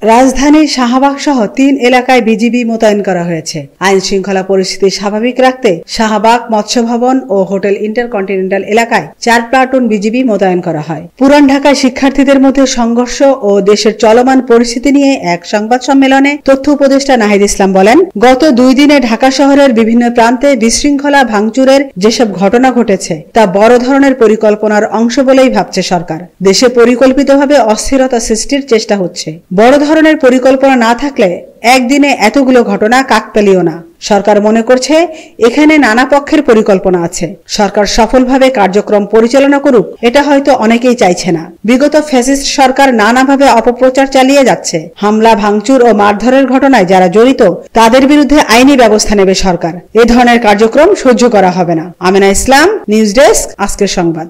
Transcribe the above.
রাজধানীর শাহবাগ সহ ৩ এলাকায় বিজিবি মোতায়েন করা হয়েছে। আইন শৃঙ্খলা পরিস্থিতি স্বাভাবিক রাখতে শাহবাগ, মৎস্য ভবন ও হোটেল ইন্টারকন্টিনেন্টাল এলাকায় ৪ প্লাটুন বিজিবি মোতায়েন করা হয়। পুরান ঢাকায় শিক্ষার্থীদের মধ্যে সংঘর্ষ ও দেশের চলমান পরিস্থিতি নিয়ে এক সংবাদ সম্মেলনে তথ্য উপদেষ্টা নাহিদ ইসলাম বলেন, গত ২ দিনে ঢাকা শহরের বিভিন্ন প্রান্তে বিশৃঙ্খলা ভাঙচুরের যেসব ঘটনা ঘটেছে তা বড় ধরনের পরিকল্পনার অংশ বলেই ভাবছে সরকার। দেশে পরিকল্পিতভাবে অস্থিরতা সৃষ্টির চেষ্টা হচ্ছে। বড় ধরনের পরিকল্পনা না থাকলে একদিনে এতগুলো ঘটনা কাকতালীয় না। সরকার মনে করছে এখানে নানা পক্ষের পরিকল্পনা আছে। সরকার সফলভাবে কার্যক্রম পরিচালনা করুক, এটা হয়তো অনেকেই চাইছে না। বিগত ফ্যাসিস্ট সরকার নানাভাবে অপপ্রচার চালিয়ে যাচ্ছে। হামলা, ভাঙচুর ও মারধরের ঘটনায় যারা জড়িত তাদের বিরুদ্ধে আইনি ব্যবস্থা নেবে সরকার। এ ধরনের কার্যক্রম সহ্য করা হবে না। আমেনা ইসলাম, নিউজ ডেস্ক, আজকের সংবাদ।